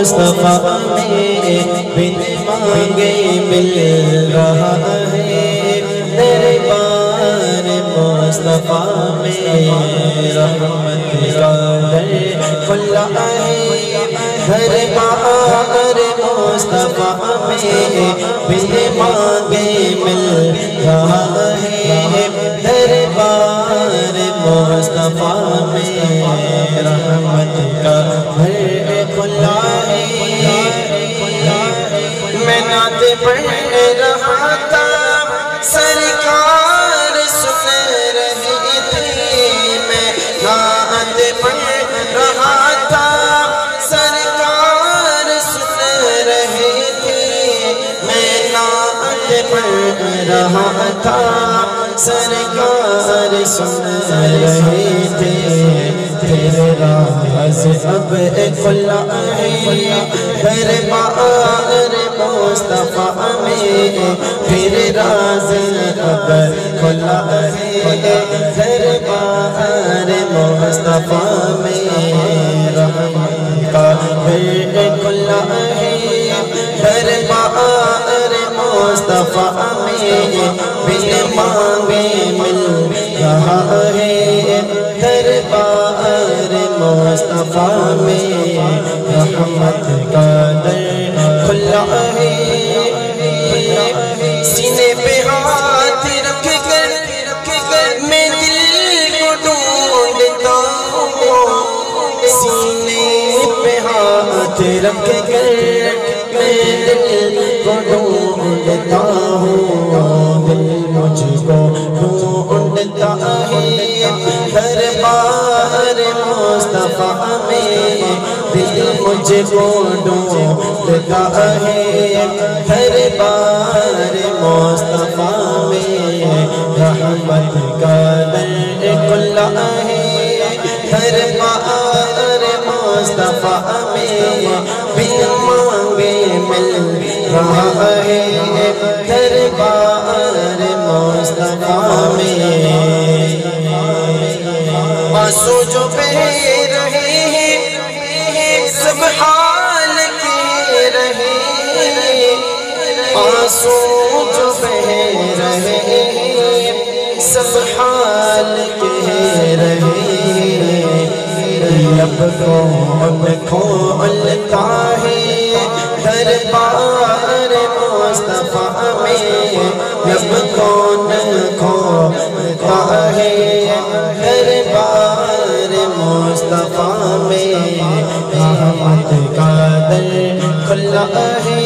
مصطفیٰ میں بن مانگے مل رہا ہے دربار مصطفیٰ میں رحمت کا در کھلا ہے دربار مصطفیٰ میں بن مانگے مل رہا ہے دربار مصطفیٰ میں رحمت کا در کھلا ہے میں نعت پڑھ رہا تھا سرکار سن رہے تھے میں نعت پڑھ رہا تھا سرکار سن رہے تھے میں نعت پڑھ رہا تھا سرکار سن رہے تھے تیرے راز اب کھلا ہے دربار مصطفیٰ میں پھر راز اب کھلا ہے دربار مصطفیٰ میں رحمت کا در کھلا ہے دربار مصطفیٰ میں بن مانگے مل رہا ہے دربار مصطفیٰ میں رحمت کا در کھلا ہے سینے پہ ہاتھ رکھ کر میں دل کو ڈھونڈتا ہوں سینے پہ ہاتھ رکھ کر میں دل کو ڈھونڈتا ہوں دل مجھ کو ڈھونڈتا ہے دربار مصطفیٰ میں دل مجھ کو ڈھونڈتا ہے دربار مصطفیٰ میں رحمت کا در کھلا ہے دربار مصطفیٰ میں بن مانگے مل رہا ہے دربار مصطفیٰ میں آنسو جو بہ رہے ہیں سب حال کے رہے آنسو جو بہ رہے ہیں سب حال کے رہے لب کون کھولتا ہے دربار مصطفیٰ میں لب کون کھولتا ہے دربار مصطفیٰ میں رحمت کا در کھلا ہے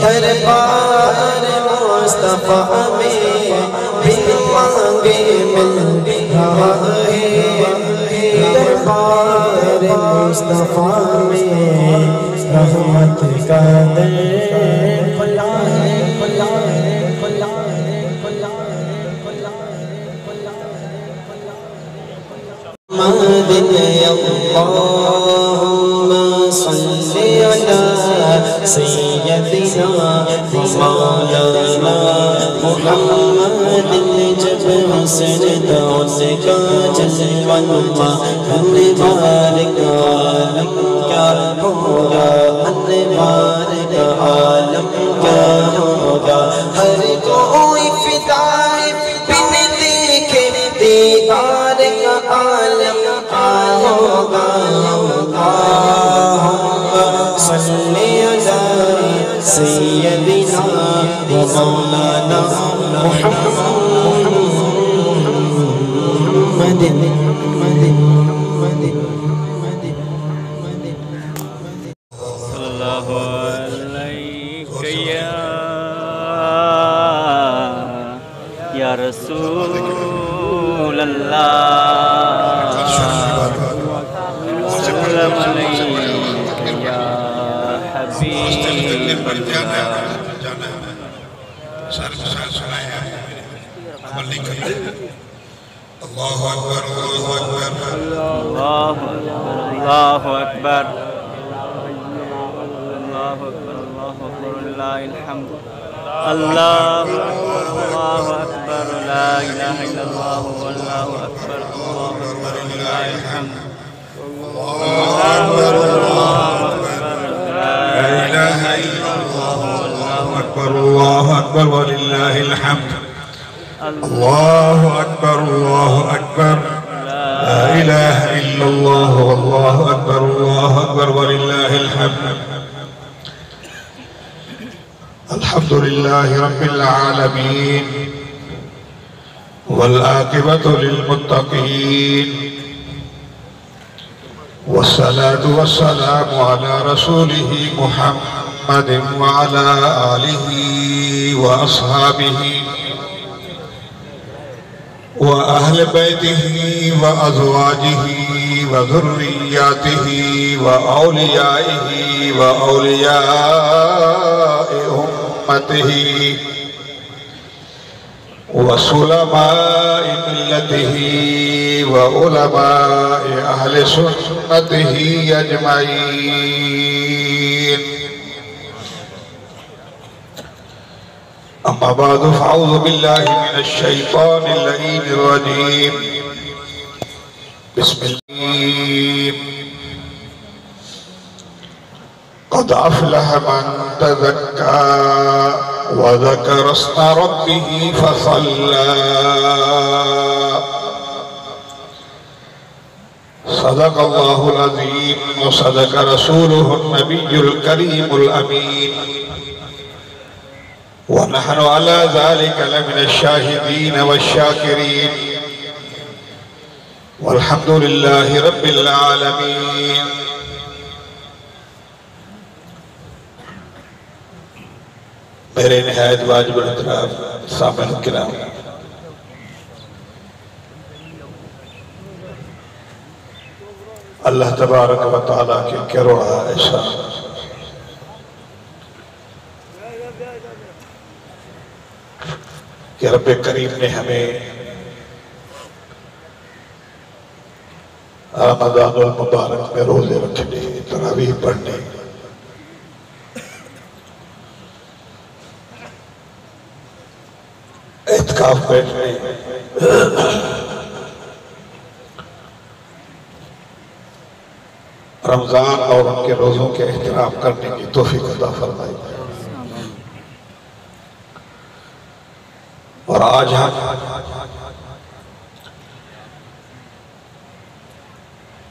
دربار مصطفیٰ میں بن مانگے مل رہا ہے دربار مصطفیٰ میں رحمت کا در کھلا ہے محمد اللہم صلی علی سیدنا مولانا محمد جب حسن دون کا جلوہ نما انوار کا عالم کیا ہوگا انوار کا عالم کیا ہوگا ہر کوئی فدائے بن دیکھے دیدار کا عالم ہوگا صلی علی سیدنا مولانا محمد صلی اللہ علیہ یا رسول اللہ سلام علیک یا حبیب اللہ اللہ اکبر اللہ اکبر اللہ اکبر اللہ اکبر للہ الحمد اللہ اکبر لا الہ الا اللہ واللہ اکبر اللہ اکبر للہ الحمد اللہ اکبر الله أكبر الله أكبر لا إله إلا الله والله أكبر الله أكبر ولله الحمد الحمد لله رب العالمين والعاقبة للمتقين والصلاة والسلام على رسوله محمد وعلى آله وأصحابه وأهل بيته وأزواجه وذرياته وأوليائه وأولياء أمته وسلماء ملته وعلماء أهل سنته أجمعين أما بعد فأعوذ بالله من الشيطان اللعين الرجيم بسم الله قد أفلح من تزكى وذكر اسم ربه فصلى صدق الله العظيم وصدق رسوله النبي الكريم الأمين ونحن على ذلك لمن الشاهدين والشاكرين والحمد لله رب العالمين میرے نہایت واجب الاحترام سامعین کرام، اللہ تبارک و تعالیٰ کے کروڑا ایسا کہ رب کریم نے ہمیں رمضان المبارک میں روزے رکھنے، تراویح پڑھنے، اعتکاف بیٹھنے، رمضان اور ان کے روزوں کے احترام کرنے کی توفیق عطا فرمائی۔ اور آج ہم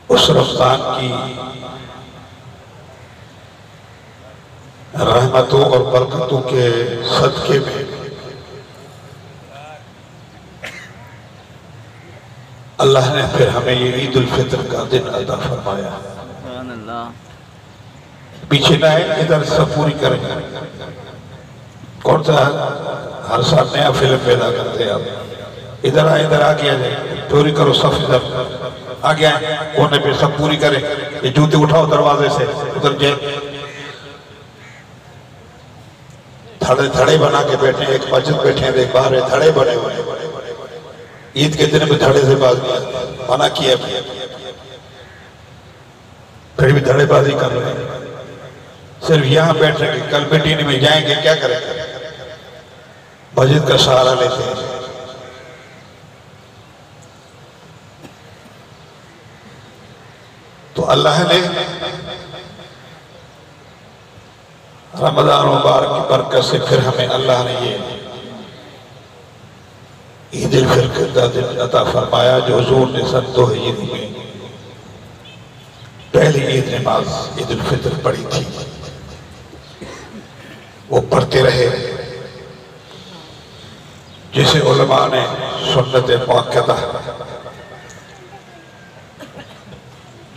اس رمضان کی رحمتوں اور برکتوں کے صدقے میں اللہ نے پھر ہمیں یہ عید الفطر کا دن عطا فرمایا۔ پیچھے نہ ہے، ادھر سب پوری کریں۔ کون سا ہر سال نیا فلم پیدا کرتے ہیں آپ؟ ادھر آگے آجائیں، پوری کرو، صف ادھر آگے آئیں، کونے پہ سب پوری کریں۔ یہ جوتے اٹھاؤ دروازے سے، ادھر جائیں، دھڑے بنا کے بیٹھے، ایک مسجد بیٹھے ہیں، ایک باہر ہے، دھڑے بنے ہوئے۔ عید کے دن میں دھڑے سے باز منع کیا، پھر بھی دھڑے بازی کر رہے ہیں۔ صرف یہاں بیٹھ رہے ہیں، کل میٹنگ میں جائیں گے، کیا کریں گے؟ مسجد کا سہارا لیتے ہیں۔ تو اللہ نے رمضان مبارک کی برکت سے پھر ہمیں اللہ نے یہ عید الفطر کا دن عطا فرمایا، جو حضور نے سن 2000 میں پہلی عید نماز عید الفطر پڑھی تھی، وہ پڑھتے رہے، جسے علماء نے سنت مؤکدہ،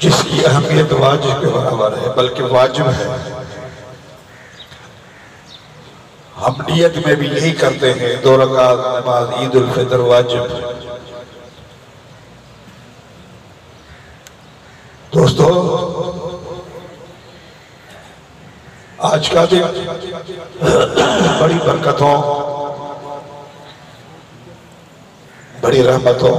جس کی اہمیت واجب کے برابر ہے، بلکہ واجب ہے۔ ہم نیت میں بھی یہی کرتے ہیں، 2 رکعت نماز عید الفطر واجب۔ دوستو، آج کا دن بڑی برکتوں، بڑی رحمتوں،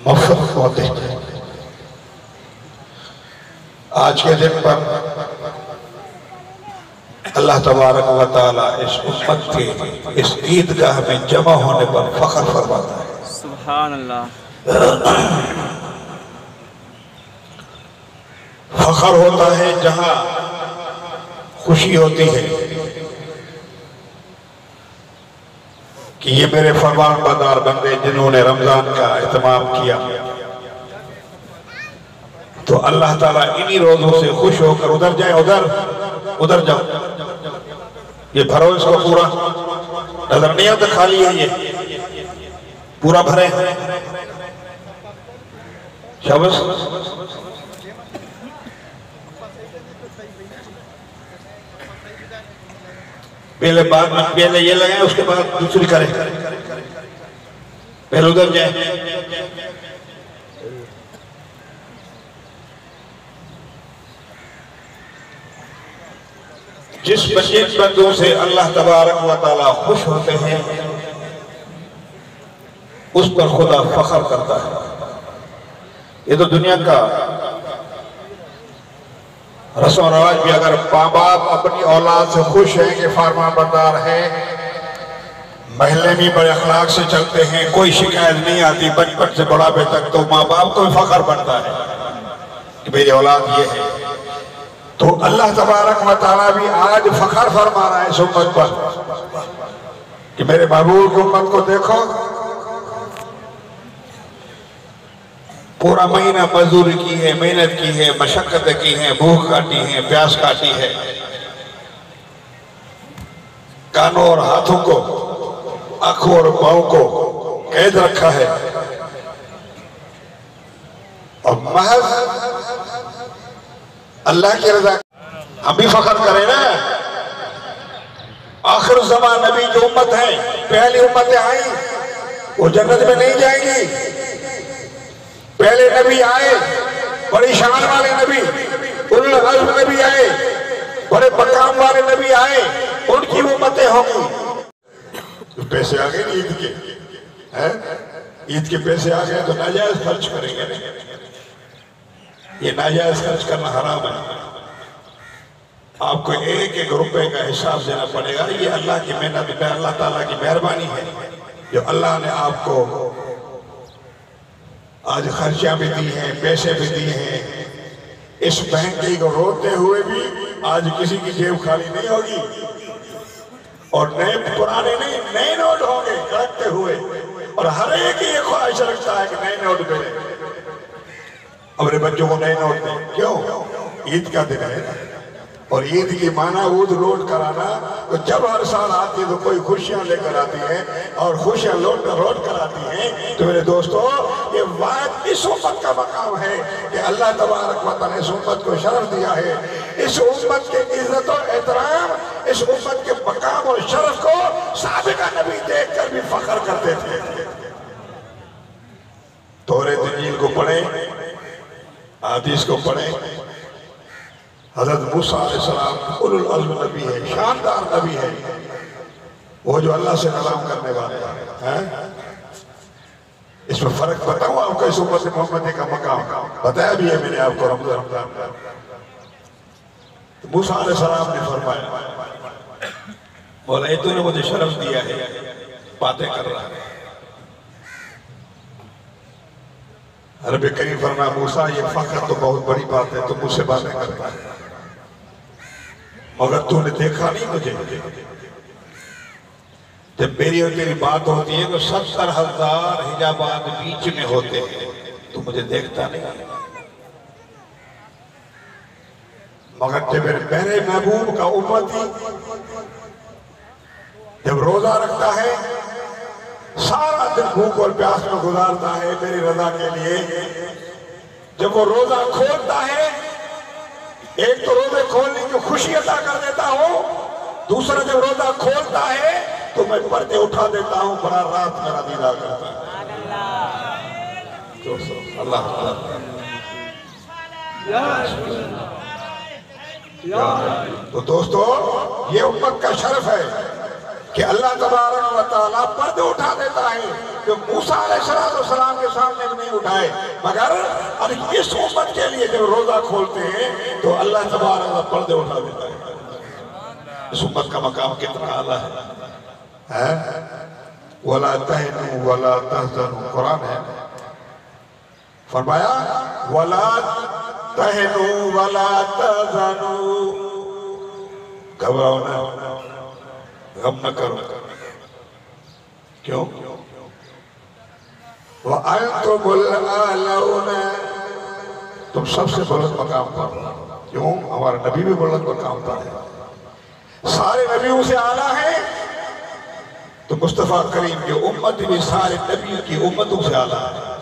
مغفرت ہوتے ہیں۔ آج کے دن پر اللہ تبارک و تعالیٰ اس امت کے اس عیدگاہ میں جمع ہونے پر فخر فرماتا ہے۔ سبحان اللہ۔ فخر ہوتا ہے جہاں خوشی ہوتی ہے، یہ میرے فرمان بردار بندے جنہوں نے رمضان کا اہتمام کیا، تو اللہ تعالیٰ انہی روزوں سے خوش ہو کر ادھر جائے، ادھر جاؤ، یہ بھرو اس کو پورا، نظر نہیں آتا خالی ہے، یہ پورا بھرے شاباش۔ پہلے بعد میں پہلے یہ لگائیں، اس کے بعد دوسری کریں، پہلے ادھر جائیں۔ جس بندوں سے اللہ تبارک و تعالیٰ خوش ہوتے ہیں اس پر خدا فخر کرتا ہے۔ یہ تو دنیا کا رسم و رواج بھی، اگر ماں باپ اپنی اولاد سے خوش ہیں کہ فرمان بردار ہے، محلے میں بڑے اخلاق سے چلتے ہیں، کوئی شکایت نہیں آتی بچپن سے بڑھاپے تک، تو ماں باپ کو فخر بنتا ہے کہ میری اولاد یہ ہے۔ تو اللہ تبارک و تعالیٰ بھی آج فخر فرما رہا ہے اس امت پر کہ میرے محبوب کی امت کو دیکھو، پورا مہینہ مزدوری کی ہے، محنت کی ہے، مشقتیں کی ہیں، بھوک کاٹی ہے، پیاس کاٹی ہے، کانوں اور ہاتھوں کو، آنکھوں اور پاؤں کو قید رکھا ہے، اور محض اللہ کی رضا۔ ہم بھی فخر کریں نا، آخر الزمان نبی جو امت ہے، پہلی امتیں آئیں، وہ جنت میں نہیں جائیں گی۔ پہلے نبی آئے، بڑی شان والے نبی، اولو العزم نبی آئے، بڑے مقام والے نبی آئے، ان کی امتیں ہوں گی۔ پیسے آگئے نا عید کے، عید کے پیسے آگئے تو ناجائز خرچ کریں گے، یہ ناجائز خرچ کرنا حرام ہے۔ آپ کو ایک ایک روپے کا حساب دینا پڑے گا، یہ اللہ کی محنت ہے، اللہ تعالیٰ کی مہربانی ہے جو اللہ نے آپ کو آج خرچیاں بھی دی ہیں، پیسے بھی دیے ہیں۔ اس مہنگائی کو روتے ہوئے بھی آج کسی کی جیب خالی نہیں ہوگی، اور نئے پرانے نہیں، نئے نوٹ ہوں گے کڑکتے ہوئے، اور ہر ایک یہ خواہش رکھتا ہے کہ نئے نوٹ ملے، اپنے بچوں کو نئے نوٹ دیں۔ کیوں؟ عید کا دن ہے، اور عید کی معنی عود لوٹ کر آنا، تو جب ہر سال آتی ہے تو کوئی خوشیاں لے کر آتی ہیں، اور خوشیاں لوٹ کر آتی ہیں۔ تو میرے دوستو، یہ واحد اس امت کا مقام ہے کہ اللہ تبارک و تعالیٰ نے اس امت کو شرف دیا ہے۔ اس امت کے عزت و احترام، اس امت کے مقام اور شرف کو سابقہ نبی دیکھ کر بھی فخر کرتے تھے۔ توریت انجیل کو پڑھیں، حدیث کو پڑھیں، حضرت موسیٰ علیہ السلام اولو العزم نبی ہے، شاندار نبی ہے، وہ جو اللہ سے کلام کرنے والا ہے۔ اس میں فرق بتاؤں آپ کو اس امت محمدی کا مقام بتایا بھی ہے میں نے آپ کو رمضان کا۔ موسیٰ علیہ السلام نے فرمایا، مولا تو نے مجھے شرف دیا ہے، باتیں کر رہا ہے۔ رب کریم فرمایا، موسیٰ یہ فخر تو بہت بڑی بات ہے، تو مجھ سے باتیں کرتا ہے، مگر تو نے دیکھا نہیں مجھے۔ جب میری اور تیری بات ہوتی ہے تو 70,000 حجابات بیچ میں ہوتے ہیں، تو مجھے دیکھتا نہیں۔ مگر جب میرے پیارے محبوب کا امتی جب روزہ رکھتا ہے، سارا دن بھوک اور پیاس میں گزارتا ہے میری رضا کے لیے، جب وہ روزہ کھولتا ہے، ایک تو روزے کھولنے کی خوشی عطا کر دیتا ہوں، دوسرا جب روزہ کھولتا ہے تو میں پردے اٹھا دیتا ہوں، بڑا رات میرا دیدار کرتا ہے۔ اللہ تو دوستو، یہ امت کا شرف ہے کہ اللہ تبارک و تعالیٰ پردے اٹھا دیتا ہے، جو موسیٰ علیہ السلام کے سامنے نہیں اٹھائے، مگر اس امت کے لیے جب روزہ کھولتے ہیں تو اللہ تبارک و پردے اٹھا دیتا ہے۔ اس امت کا مقام کتنا اعلیٰ ہے۔ وَلَا تَهِنُوا وَلَا تَحْزَنُوا، قرآن ہے، فرمایا وَلَا تَهِنُوا وَلَا تَحْزَنُوا، گھبراؤ نہ، غم نہ کرو، کیوں؟ وَأَنْتُمُ الْأَعْلَوْنَ، تم سب سے بلند مقام پر ہو۔ کیوں؟ ہمارا نبی بھی بلند مقام پر ہے، سارے نبیوں سے اعلیٰ ہیں، تو مصطفیٰ کریم کی امت بھی سارے نبیوں کی امتوں سے اعلیٰ ہے۔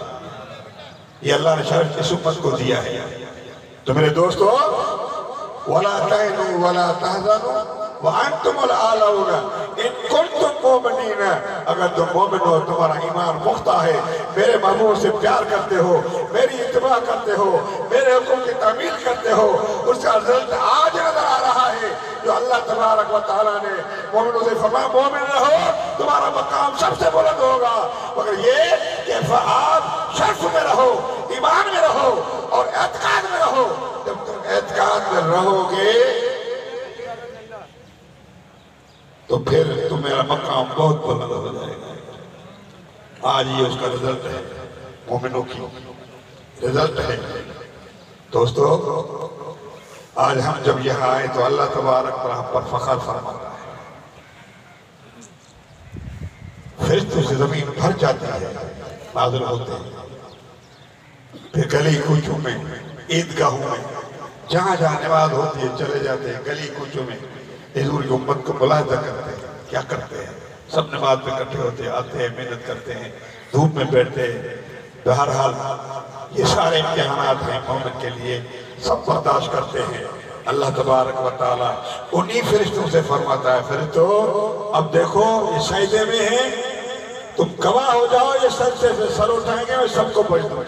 یہ اللہ نے شرف اس امت کو دیا ہے۔ تو میرے دوستو، وَلَا تَهِنُوا وَلَا تَحْزَنُوا وَأَنْتُمُ الْأَعْلَوْنَ إِن كُنتُم مُؤْمِنِينَ، اگر تم مومن ہو، تمہارا ایمان پختہ ہے، میرے محبوب سے پیار کرتے ہو، میری اتباع کرتے ہو، میرے حکم کی تعمیل کرتے ہو، اس کا رزلٹ آج نظر آ رہا ہے جو اللہ تبارک و تعالیٰ نے مومنوں سے فرمایا مومن رہو، تمہارا مقام سب سے بلند ہوگا، مگر یہ کہ آپ شرف میں رہو، ایمان میں رہو اور اعتقاد میں رہو۔ جب تم اعتقاد میں رہو گے تو پھر تمہارا مقام بہت بلند ہو جائے گا۔ آج یہ اس کا رزلٹ ہے، مومنوں کی رزلٹ ہے۔ دوستو، آج ہم جب یہاں آئے تو اللہ تبارک پر ہم پر فخر فرما رہا ہے، فرشتوں سے زمین بھر جاتی ہے، نازل ہوتے ہیں، پھر گلی کوچوں میں، عیدگاہوں میں، جہاں جہاں نماز ہوتی ہے چلے جاتے ہیں، گلی کوچوں میں حضور کی امت کو ملاحظہ کرتے ہیں، کیا کرتے ہیں؟ سب نماز پہ اکٹھے ہوتے ہیں، آتے ہیں، محنت کرتے ہیں، دھوپ میں بیٹھتے ہیں۔ بہرحال یہ سارے امتحانات ہیں مومن کے لیے، سب برداشت کرتے ہیں۔ اللہ تبارک و تعالیٰ انہی فرشتوں سے فرماتا ہے، فرشتو اب دیکھو یہ سجدے میں ہیں، تم گواہ ہو جاؤ، یہ سجدے سے سر اٹھائیں گے اور سب کو بخش دو،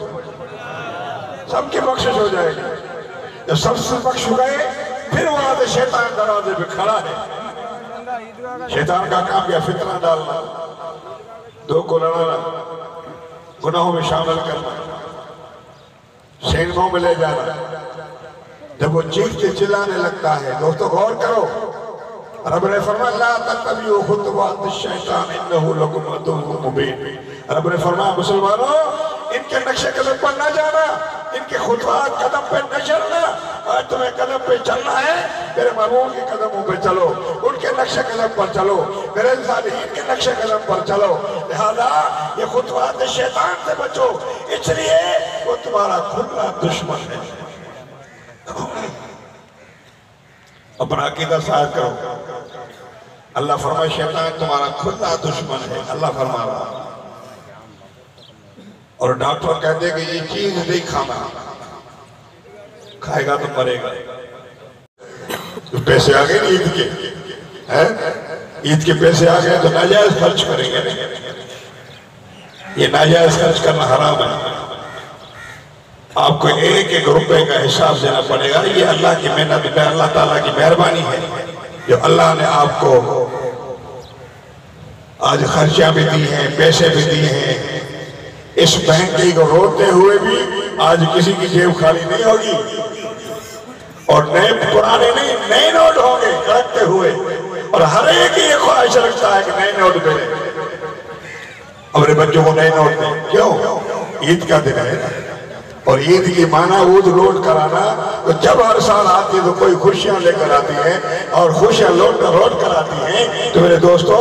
سب کی بخشش ہو جائے گی۔ جب سب سے بخش گئے پھر وہاں سے شیطان دروازے پہ کھڑا ہے۔ شیطان کا کام کیا؟ فتنہ ڈالنا، دو کو لڑانا، گناہوں میں شامل کرنا، سینگوں میں لے جانا۔ جب وہ چیخ کے چلانے لگتا ہے، دوستو غور کرو، رب نے فرمایا لا تتبعوا خطوات الشیطان انہ لکم عدو مبین۔ رب نے فرمایا مسلمانوں ان کے نقش قدم پر نہ جانا، ان کے خطوات قدم پہ نہ چلنا، اور تمہیں قدم پہ چلنا ہے میرے محبوب کے قدموں پہ چلو، ان کے نقش قدم پر چلو، میرے صالحین کے نقش قدم پر چلو۔ لہذا یہ خطوات شیطان سے بچو، اس لیے وہ تمہارا کھلا دشمن ہے۔ اپنا عقیدہ صاحب کرو، اللہ فرمائے شیطان تمہارا کھلا دشمن ہے، اللہ فرما رہا۔ اور ڈاکٹر کہتے ہیں کہ یہ چیز نہیں کھانا، کھائے گا تو مرے گا۔ تو پیسے آگئے عید کے، عید کے پیسے آگئے تو ناجائز خرچ کریں گے، یہ ناجائز خرچ کرنا حرام ہے۔ آپ کو ایک ایک روپے کا حساب دینا پڑے گا، یہ اللہ کی محنت ہے، اللہ تعالیٰ کی مہربانی ہے جو اللہ نے آپ کو آج خرچیاں بھی دی ہیں، پیسے بھی دیے ہیں۔ اس مہنگائی کو روتے ہوئے بھی آج کسی کی جیب خالی نہیں ہوگی، اور نئے پرانے نہیں نئے نوٹ ہوں گے کڑکتے ہوئے، اور ہر ایک یہ خواہش رکھتا ہے کہ نئے نوٹ ملے، اپنے بچوں کو نئے نوٹ دیں۔ کیوں؟ عید کا دن ہے، اور عید کی معنی عود لوٹ کر آنا، تو جب ہر سال آتی ہے تو کوئی خوشیاں لے کر آتی ہیں اور خوشیاں لوٹ کر آتی ہیں۔ تو میرے دوستو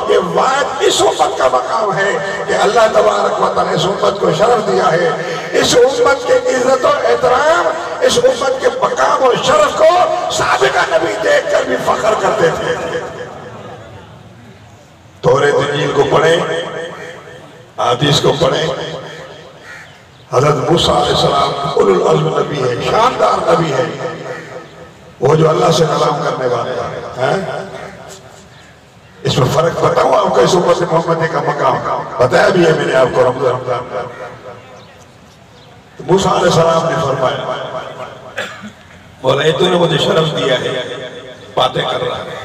یہ واحد اس امت کا مقام ہے کہ اللہ تبارک و تعالیٰ نے اس امت کو شرف دیا ہے۔ اس امت کے عزت و احترام، اس امت کے مقام اور شرف کو سابقہ نبی دیکھ کر بھی فخر کرتے تھے۔ توریت انجیل کو پڑھیں، حدیث کو پڑھیں، حضرت موسیٰ علیہ السلام اولو العزم نبی ہے، شاندار نبی ہے، وہ جو اللہ سے کلام کرنے والے ہیں۔ اس میں فرق بتاؤں آپ کو اس امت محمدی کا مقام بتایا بھی ہے میں نے آپ کو رمضان کا۔ موسیٰ علیہ السلام نے فرمایا بولا اے تو نے مجھے شرف دیا ہے، باتیں کر رہا ہے۔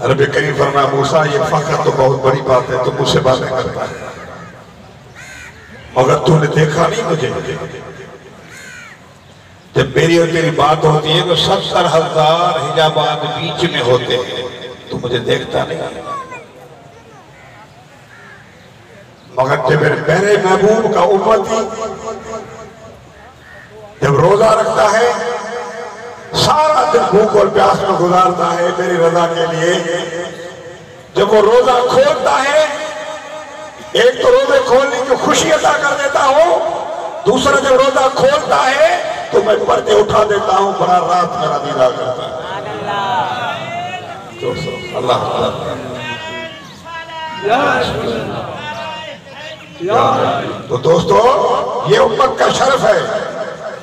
رب کریم فرمایا موسیٰ یہ فخر تو بہت بڑی بات ہے، تو مجھ سے باتیں کرتا ہے، مگر تو نے دیکھا نہیں مجھے۔ جب میری اور تیری بات ہوتی ہے تو 70,000 حجابات بیچ میں ہوتے ہیں، تو مجھے دیکھتا نہیں۔ مگر جب میرے محبوب کا امتی جب روزہ رکھتا ہے، سارا دن بھوک اور پیاس میں گزارتا ہے میری رضا کے لیے، جب وہ روزہ کھولتا ہے، ایک تو روزے کھولنے کی خوشی عطا کر دیتا ہوں، دوسرا جب روزہ کھولتا ہے تو میں پردے اٹھا دیتا ہوں، بڑا رات میرا دیدار کرتا ہے۔ اللہ تو دوستو، یہ امت کا شرف ہے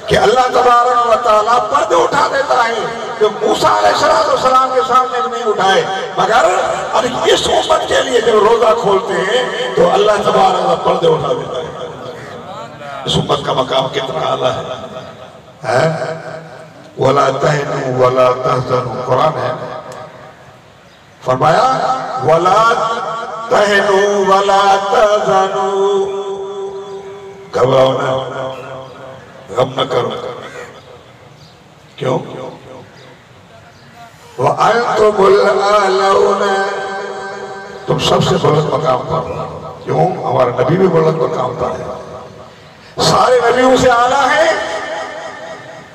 کہ اللہ تبارک و تعالیٰ پردے اٹھا دیتا ہے جو موسیٰ علیہ السلام کے سامنے نہیں اٹھائے، مگر اب اس امت کے لیے جب روزہ کھولتے ہیں تو اللہ تبارک و تعالیٰ پردے اٹھا دیتا ہے۔ اس امت کا مقام کتنا اعلیٰ ہے۔ وَلَا تَهِنُوا وَلَا تَحْزَنُوا، قرآن ہے، فرمایا وَلَا تَهِنُوا وَلَا تَحْزَنُوا، گھبراؤ نہ، غم نہ کرو، کیوں؟ وَأَنْتُمُ الْأَعْلَوْنَ، تم سب سے بلند مقام پر، کیوں؟ ہمارا نبی بھی بلند مقام پر ہے، سارے نبیوں سے اعلیٰ ہیں،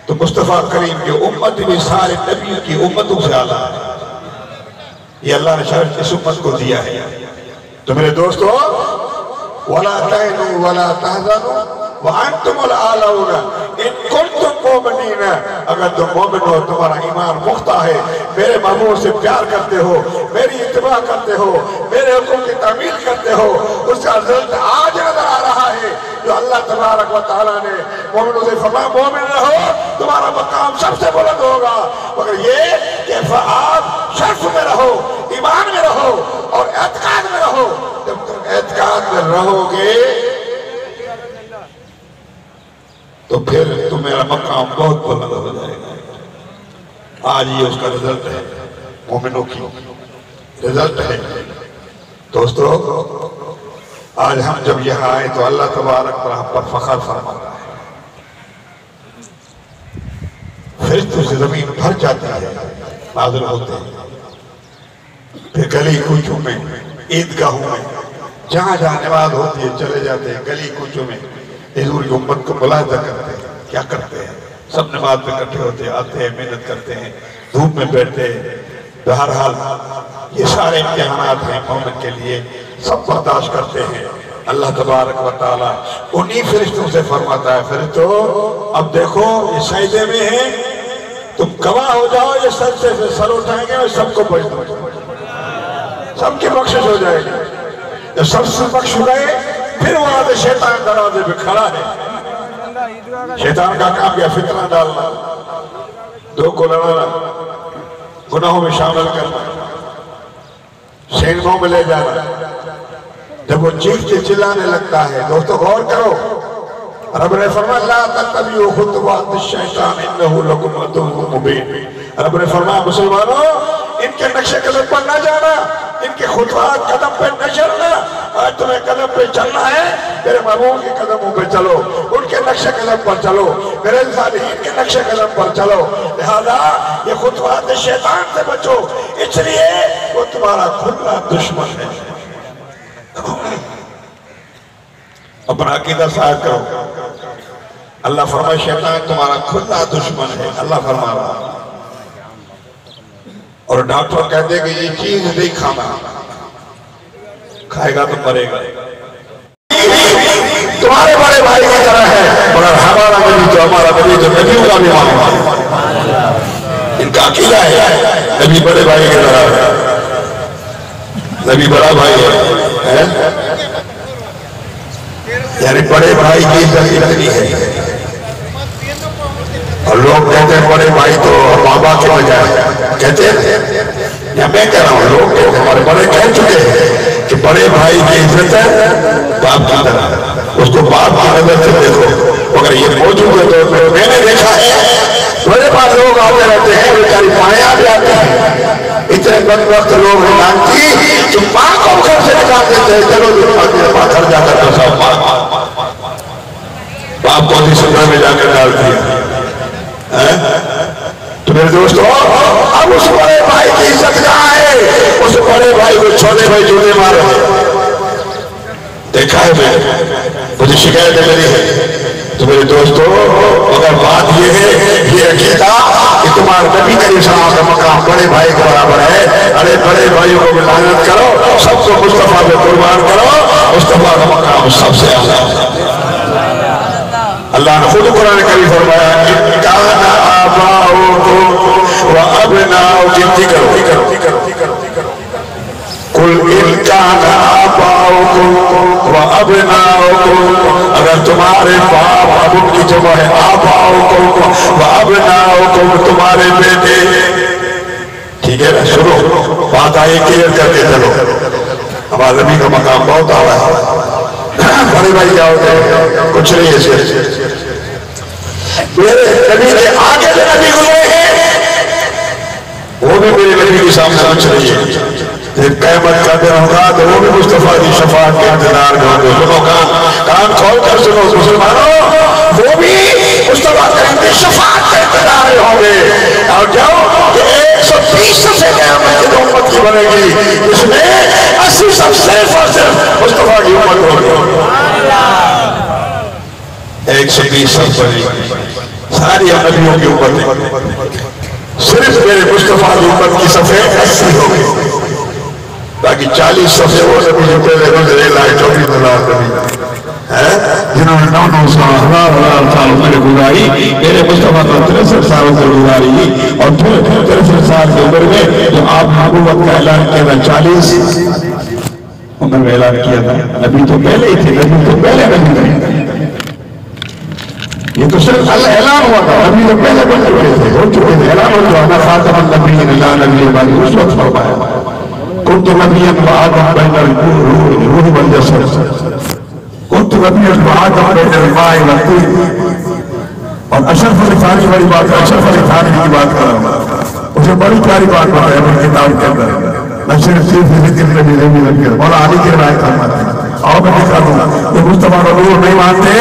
تو مصطفیٰ کریم کی امت بھی سارے نبیوں کی امتوں سے اعلیٰ ہے۔ یہ اللہ نے شرف اس امت کو دیا ہے۔ تو میرے دوستو، وَلَا تَهِنُوا وَلَا تَحْزَنُوا وَأَنْتُمُ الْأَعْلَوْنَ إِن كُنتُم مُؤْمِنِينَ، اگر تم مومن ہو، تمہارا ایمان پختہ ہے، میرے معمول سے پیار کرتے ہو، میری اتباع کرتے ہو، میرے حکم کی تعمیل کرتے ہو، اس کا رزلٹ آج نظر آ رہا ہے جو اللہ تبارک و تعالیٰ نے مومنوں سے فرمایا مومن رہو، تمہارا مقام سب سے بلند ہوگا، مگر یہ کہ آپ شرف میں رہو، ایمان میں رہو اور اعتقاد میں رہو۔ جب تم اعتقاد میں رہو گے تو پھر تمہارا مقام بہت بلند ہو جائے گا۔ آج یہ اس کا رزلٹ ہے، مومنوں کی رزلٹ ہے۔ دوستو، آج ہم جب یہاں آئے تو اللہ تبارک پر ہم پر فخر فرما رہا ہے، فرشتوں سے زمین بھر جاتی ہے، نازل ہوتے ہیں، پھر گلی کوچوں میں، عیدگاہوں میں، جہاں جہاں نماز ہوتی ہے چلے جاتے ہیں، گلی کوچوں میں حضور کی امت کو ملاحظہ کرتے ہیں، کیا کرتے ہیں؟ سب نماز میں اکٹھے ہوتے ہیں، آتے ہیں، محنت کرتے ہیں، دھوپ میں بیٹھتے ہیں، بہرحال یہ سارے امتحانات ہیں مومن کے لیے، سب برداشت کرتے ہیں۔ اللہ تبارک و تعالیٰ انہی فرشتوں سے فرماتا ہے، فرشتوں اب دیکھو یہ سجدے میں ہیں، تم گواہ ہو جاؤ، یہ سجدے سے سر اٹھائیں گے اور سب کو بخش دو، سب کی بخشش ہو جائے گی۔ جب سب سے بخش گئے پھر وہاں سے شیطان دروازے پہ کھڑا ہے، شیطان کا کام کیا؟ فتنہ ڈالنا، دو کو لڑانا، گناہوں میں شامل کرنا، سینگوں میں لے جانا۔ جب وہ چیختے چلانے لگتا ہے، دوستو غور کرو، رب نے فرمایا لا تتبعوا خطوات الشیطان انہ لکم عدو مبین، رب نے فرمایا مسلمانوں ان کے نقش قدم پر نہ جانا، ان کے خطوات قدم پہ نہ چلنا، آج تمہیں قدم پہ چلنا ہے میرے محبوب کے قدموں پہ چلو، ان کے نقش قدم پر چلو، میرے صالحین کے نقش قدم پر چلو، لہذا یہ خطوات شیطان سے بچو، اس لیے وہ تمہارا کھلا دشمن ہے۔ اپنا عقیدہ صاحب کرو، اللہ فرمائے شیطان تمہارا کھلا دشمن ہے، اللہ فرما رہا، اور ڈاکٹر کہتے کہ یہ چیز نہیں کھانا، کھائے گا تو مرے گا، تمہارے بڑے بھائی کی طرح ہے، مگر ہمارا نبی تو ہمارا نبی تو نبیوں کا بھی مانتا، ان کا عقیدہ ہے نبی بڑے بھائی کی طرح ہے، نبی بڑا بھائی ہے، یعنی بڑے بھائی کی عزت اتنی ہے، اور لوگ کہتے ہیں بڑے بھائی تو بابا کے بجائے کہتے ہیں، یا میں کہہ رہا ہوں لوگ تو ہمارے بڑے کہہ چکے ہیں کہ بڑے بھائی کی عزت ہے باپ کی طرح، اس کو باپ کی نظر سے دیکھو، مگر یہ موجود ہے دور میں نے دیکھا ہے بڑے پاس لوگ آتے رہتے ہیں، بیچاری مائیں آ جاتے ہیں، اتنے بد وقت لوگ ہیں نانتی جو ماں کو گھر سے نکال دیتے ہیں، چلو جو ماں گھر جا کر تو سب باپ کو اسی سمرہ میں جا کر ڈال دیا۔ تو میرے دوستو اب اس بڑے بھائی کی عزت کہاں ہے؟ اس بڑے بھائی کو چھوٹے بھائی جوڑے مارے، دیکھا ہے میں، مجھے شکایت میری ہے۔ تو میرے دوستو اگر بات یہ ہے یہ عقیدہ کہ تمہارے نبی کریم صلی اللہ علیہ وسلم کا مقام بڑے بھائی کے برابر ہے. ارے بڑے بھائیوں کو بھی لعنت کرو, سب کو مصطفیٰ پہ قربان کرو. مصطفیٰ کا مقام سب سے اعلیٰ ہے. اللہ نے خود قرآن کریم فرمایا ان کان آباؤکم وابناؤکم قل ان کان آباؤکم وابناؤکم, اگر تمہارے باپ, اب ان کی جمع ہے آباؤکم وابناؤکم, تمہارے بیٹے. ٹھیک ہے نا, سنو بات آئے کلیئر کر کے چلو. ہمارے نبی کا مقام بہت اعلیٰ ہے. بڑے بھائی کیا ہوتے ہیں, کچھ نہیں ہے. میرے نبی کے آگے جو نبی ہوئے ہیں وہ بھی میرے نبی کے سامنے کچھ نہیں ہے. جب قیامت کا دن ہوگا تو وہ بھی مصطفیٰ کی شفاعت کے انتظار میں ہوں گے. سنو کان کھول کر سنو مسلمانوں, وہ بھی مصطفیٰ کریم کی شفاعت کے انتظار میں ہوں گے. اور جاؤ کہ 120 صفحے قیامت کی امت کی بنے گی, اس میں 80 صف صرف اور صرف مصطفیٰ کی امت ہوگی. 120 صف بنے گی, ساری نبیوں کی امت ہے. صرف میرے مصطفیٰ کی امت کی صفحے 80 ہوگی. باقی 40 صفحے وہ نبی جو پہلے گزرے لائے 24,000 نبی جنہوں نے 900 سال عمر گزاری. میرے مصطفیٰ کو 63 سال عمر گزاری, اور پھر 63 سال کی عمر میں جو آپ نبوت کا اعلان کیا تھا 40 عمر میں اعلان کیا تھا. نبی تو پہلے ہی تھے, نبی تو پہلے نبی تھے. یہ تو صرف اللہ اعلان ہوا تھا, نبی تو پہلے بن چکے تھے, ہو چکے تھے. اعلان ہو جانا خاتم النبیین لا نبی بعد, اس وقت فرمایا كنت نبيا وآدم بين الروح والجسد, كنت نبيا وآدم بين الماء والطين. اور اشرف علی تھانوی والی بات, اشرف علی تھانوی کی بات کر رہا ہوں, اسے بڑی پیاری بات بتایا اپنی کتاب کے اندر. نشر صرف ذکر نبی نبی نبی مولا علی کی روایت فرماتے ہیں. آؤ میں دکھا دوں یہ مصطفیٰ کا نور نہیں مانتے,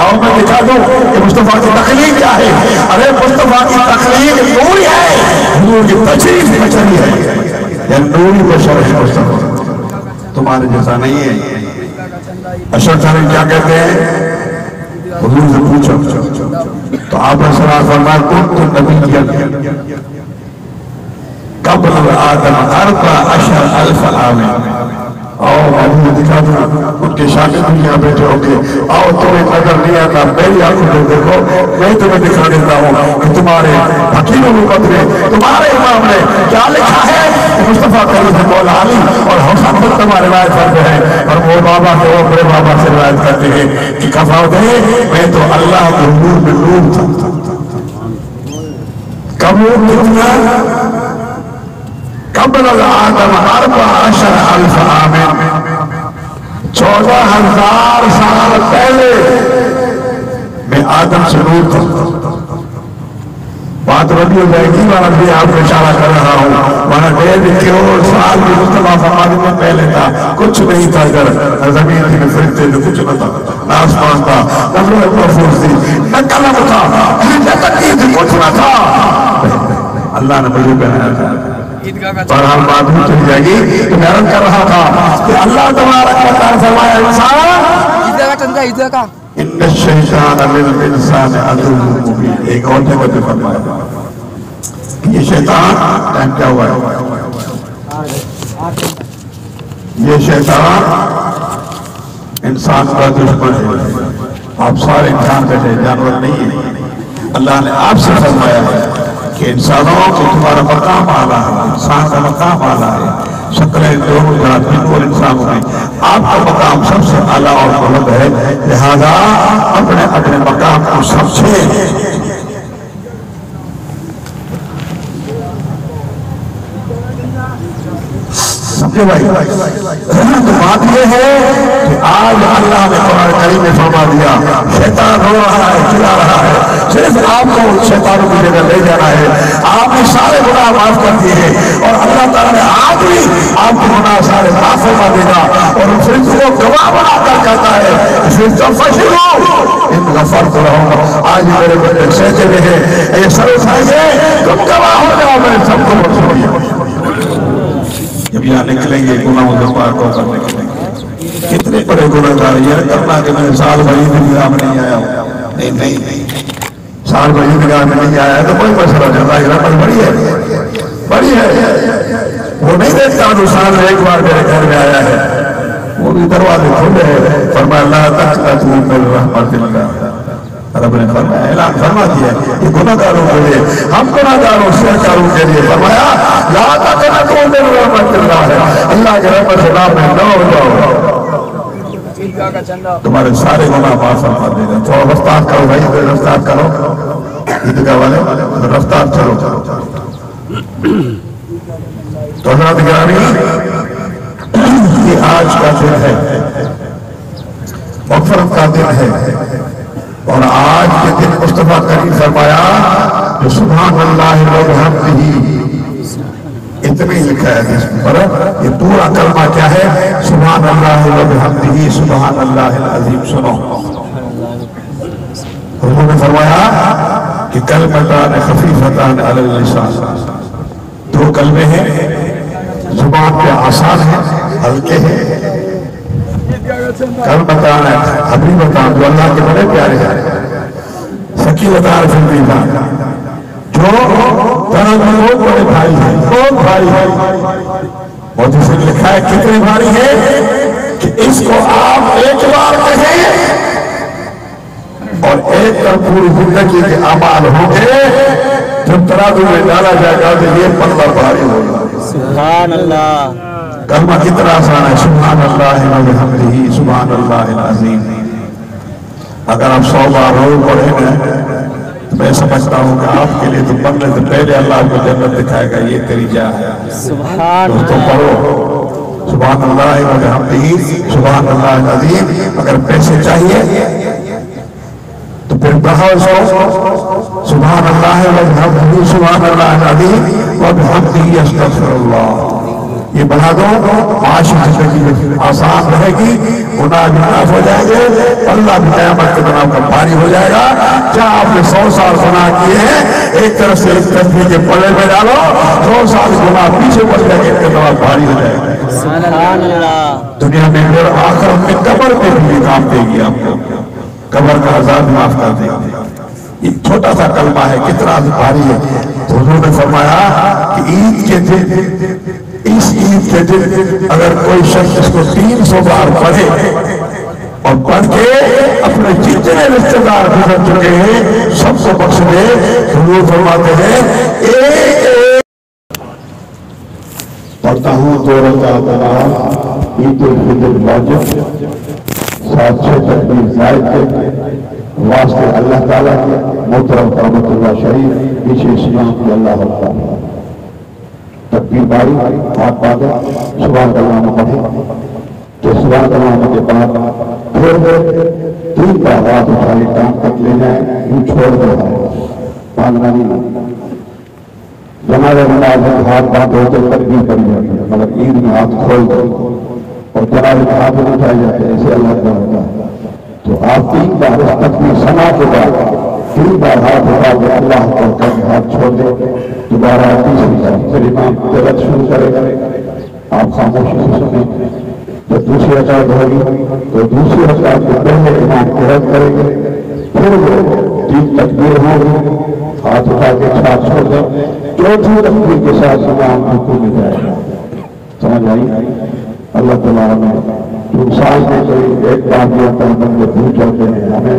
آؤ میں دکھا دوں کہ مصطفیٰ کی تخلیق کیا ہے. ارے مصطفیٰ کی تخلیق نور ہے, نور کی تشریف بشری ہے, یا نوری بشر ہے مصطفیٰ, تمہارے جیسا نہیں ہے. اشرف علی کیا کہتے ہیں, حضور سے پوچھو تو آپ نے سنا فرمایا کنت نبیا قبل آدم 14,000 عام. آؤ میں دکھا دوں, ان کے شاگرد بھی یہاں بیٹھے ہوں گے. آؤ تمہیں نظر نہیں آتا, میری آنکھوں سے دیکھو, میں تمہیں دکھا دیتا ہوں کہ تمہارے حکیم امت میں, تمہارے امام نے کیا لکھا ہے کہ مصطفیٰ کریم سے مولا علی اور حسن خود تمہارے روایت کرتے ہیں, اور وہ بابا کے وہ بڑے بابا سے روایت کرتے ہیں کہ کفاوت ہے میں تو اللہ کے نور میں نور تھا. کب وہ کتنا قبل آدم 14,000 عام, 14,000 سال پہلے میں آدم سے نور تھا. بات ربی ہو جائے گی, میں بھی آپ کو اشارہ کر رہا ہوں. میں 1.5 کروڑ سال بھی مصطفیٰ فرمانے میں پہلے تھا, کچھ نہیں تھا. اگر زمین تھی, نہ فرشتے تھے, کچھ نہ تھا, نہ آسمان تھا, نہ لوح محفوظ تھی, نہ قلم تھا, نہ تقدیر تھی, کچھ نہ تھا. اللہ نے مجھے بنایا تھا. بہرحال بات بھی چل جائے گی کہ میں عرض کر رہا تھا کہ اللہ تبارک و تعالیٰ فرمایا انسان ان الشیطان للانسان عدو مبین. ایک اور جگہ پہ فرمایا یہ شیطان ٹائم کیا ہوا ہے, یہ شیطان انسان کا دشمن ہے. آپ سارے انسان بیٹھے, جانور نہیں ہے. اللہ نے آپ سے فرمایا ہے کہ انسانوں کو تمہارا مقام اعلیٰ ہے, انسان کا مقام اعلیٰ ہے. شکلیں دونوں جانور اور انسانوں میں آپ کا مقام سب سے اعلیٰ اور بلند ہے. لہذا اپنے اپنے مقام کو سمجھے. سمجھے بھائی, تو بات یہ ہے کہ آج اللہ نے قرآن کریم میں فرما دیا شیطان رو رہا ہے, چلا رہا ہے, صرف آپ کو شیطانوں کی جگہ لے جانا ہے. آپ نے سارے گناہ معاف کر دیے ہیں, اور اللہ تعالیٰ نے آج بھی آپ کے گناہ سارے معاف فرما دے گا. اور صرف وہ گواہ بنا کر کہتا ہے صرف جب فشلو ان غفرت لہم. آج میرے بچے سہتے ہوئے ہیں, یہ سر اٹھائیے, تم گواہ ہو جاؤ, میں سب کو بخش دیا. جب یہاں نکلیں گے گناہوں سے پاک ہو کر نکلیں گے. کتنے بڑے گناہگار یہ کرنا کہ میں سال بھری بھی نظام نہیں آیا ہوں. نہیں, سال کو عیدگاہ میں نہیں آیا تو کوئی مسئلہ نہیں، اللہ کی رحمت بڑی ہے، بڑی ہے۔ وہ نہیں دیکھتا تو سال میں ایک بار میرے گھر میں آیا ہے، وہ بھی دروازے کھلے ہیں، فرمایا اللہ تقنطوا من رحمت اللہ، رب نے فرمایا اعلان فرما دیا کہ گناہگاروں کے لیے، ہم گناہگاروں شرکاروں کے لیے فرمایا لا تقنطوا من رحمت اللہ، اللہ کی رحمت سے نام میں نہ ہو جاؤ، تمہارے سارے گناہ معاف فرما دے گا۔ تھوڑا رفتار کرو بھائی، رفتار کرو عیدگاہ والے، رفتار چلو۔ تو حضرات گرامی، یہ آج کا دن ہے، مغفرت کا دن ہے، اور آج کے دن مصطفیٰ کریم فرمایا جو سبحان اللہ و بحمدہ، اتنی لکھا ہے اس پر، یہ پورا کلمہ کیا ہے؟ سبحان اللہ و بحمدہ سبحان اللہ العظیم۔ سنو، حضور نے فرمایا کہ کلمتان خفیفتان علی اللسان، دو کلمے ہیں زبان پہ آسان ہیں، ہلکے ہیں، کلمتان حبیبتان جو اللہ کے بڑے پیارے ہیں، ثقیلتان فی المیزان جو بہت بڑے بھائی ہیں، بہت بھائی ہیں، اور جس نے لکھا ہے کتنے بھاری ہیں کہ اس کو آپ ایک بار کہیں اور ایک کر پوری زندگی کے اعمال ہوں گے، جب ترازو میں ڈالا جائے گا تو یہ پلہ بھاری ہوگا۔ سبحان اللہ، کلمہ کتنا آسان ہے، سبحان اللہ و بحمدہ سبحان اللہ العظیم۔ اگر آپ 100 بار روز پڑھیں گے تو میں سمجھتا ہوں کہ آپ کے لیے تو مرنے سے پہلے اللہ کو جنت دکھائے گا، یہ تیری جا ہے۔ سبحان دوستوں پڑھو سبحان اللہ و بحمدہ سبحان اللہ العظیم۔ اگر پیسے چاہیے تو پھر بڑھاؤ اس کو، سبحان اللہ و بحمدہ سبحان اللہ العظیم و بحمدہ استغفر اللہ، یہ بنا دو، معاشی زندگی آسان رہے گی، گناہ بھی معاف ہو جائیں گے، اللہ بھی قیامت کے گناہ کا بھاری ہو جائے گا۔ جہاں آپ نے 100 سال گناہ کیے ہیں، ایک طرف سے ایک تسبیح کے پلے میں ڈالو، 100 سال گناہ پیچھے پڑ جائے گے، گناہ بھاری ہو جائے گا۔ سبحان اللہ، دنیا میں پھر آخرت میں قبر پہ بھی کام دے گی آپ کو، قبر کا عذاب معاف کر دے گی۔ یہ چھوٹا سا کلمہ ہے، کتنا بھاری ہے۔ حضور نے فرمایا کہ عید کے دن، اس عید کے دن اگر کوئی شخص اس کو 300 بار پڑھے اور پڑھ کے اپنے جتنے رشتہ دار گزر چکے ہیں سب کو بخش دے، حضور فرماتے ہیں ایک پڑھتا ہوں 2 رکعت نماز عید الفطر واجب، 7-6 تکبیر زائد کے واسطے اللہ تعالیٰ کے، محترم رحمت اللہ شریف پیچھے اسلام کی اللہ اکبر، تکبیر باری ہاتھ باندھے سبحان اللہ پڑھے، تو سبحان اللہ کے بعد پھر 3 بار ہاتھ اٹھائے، کام تک لے جائیں، یوں چھوڑ دے، باندھنا نہیں، جنازہ نماز میں ہاتھ باندھے ہوتے تکبیر کری جاتی ہے، مگر عید میں ہاتھ کھول دو اور جنازے میں ہاتھ اٹھائے جاتے ہیں، ایسے اللہ کا ہوتا ہے۔ تو آپ 3 بار اس تکبیر سنا کے بعد 3 بار ہاتھ اٹھا کے اللہ کو کر کے ہاتھ چھوڑ دے، دوبارہ تیسری بار پھر امام تلاوت شروع کرے گا، آپ خاموشی سے سنیں، جب دوسری رکعت ہوگی تو دوسری رکعت کے پہلے امام تلاوت کریں گے، پھر 3 تکبیر ہوگی، ہاتھ اٹھا کے ہاتھ چھوڑ دیں، 4تھی تکبیر کے ساتھ امام رکوع میں جائے گا۔ سمجھ آئی؟ اللہ تعالیٰ نے جو سال میں کوئی ایک بار بھی اپنے بندے بھول جاتے ہیں، ہمیں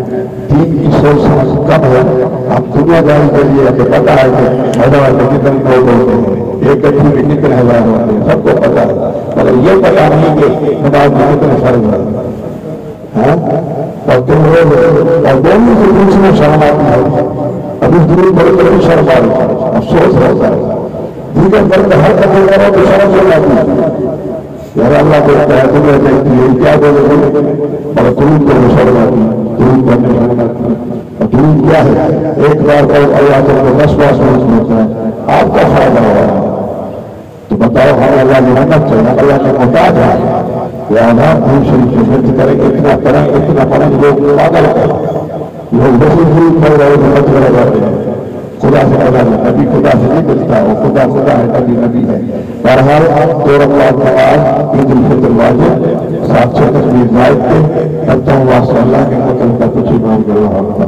دین کی سوچ سمجھ کم ہے، ہم دنیا داری کے لیے ہمیں پتا ہے کہ حیدرآباد میں کتنے لوگ ہوتے ہیں، ایک گھنٹے میں کتنے ہزار ہوتے ہیں، سب کو پتا ہے، مگر یہ پتا نہیں کہ نماز میں کتنے فرض ہے، اور تم لوگ اور دونوں سے پوچھنا شرم آتی ہے، اب اس دور بڑے بڑے شرم آ رہی ہے، افسوس ہوتا ہے، دیگر فرد ہر قدر کرو تو شرم ہو جاتی ہے، یار اللہ دیکھتا ہے، تمہیں دیکھتی ہے، کیا بولے گے، مگر درود کو شرم آتی ہے، درود کرنے شرم آتی ہے، اور درود کیا ہے؟ ایک بار کو اللہ کو 10 بار سمجھ ہوتا ہے، آپ کا فائدہ ہو رہا ہے، تو بتاؤ ہم اللہ کی رحمت چاہیے، اللہ کا محتاج ہے، یہ آدھا دور شریف سے خرچ کریں، اتنا پڑھیں لوگ پاگل کریں، لوگ ویسے درود پڑھ رہے ہیں خرچ کرے جاتے ہیں، خدا سے پڑھا ہے، نبی خدا سے نہیں ملتا، وہ خدا خدا ہے، نبی نبی ہے۔ بہرحال 2 رکعت نماز عید الفطر واجب، 7-6 تکبیر زائد کے، کرتا ہوں واسطہ اللہ کے مطلب کا کچھ امام کے وہاں پر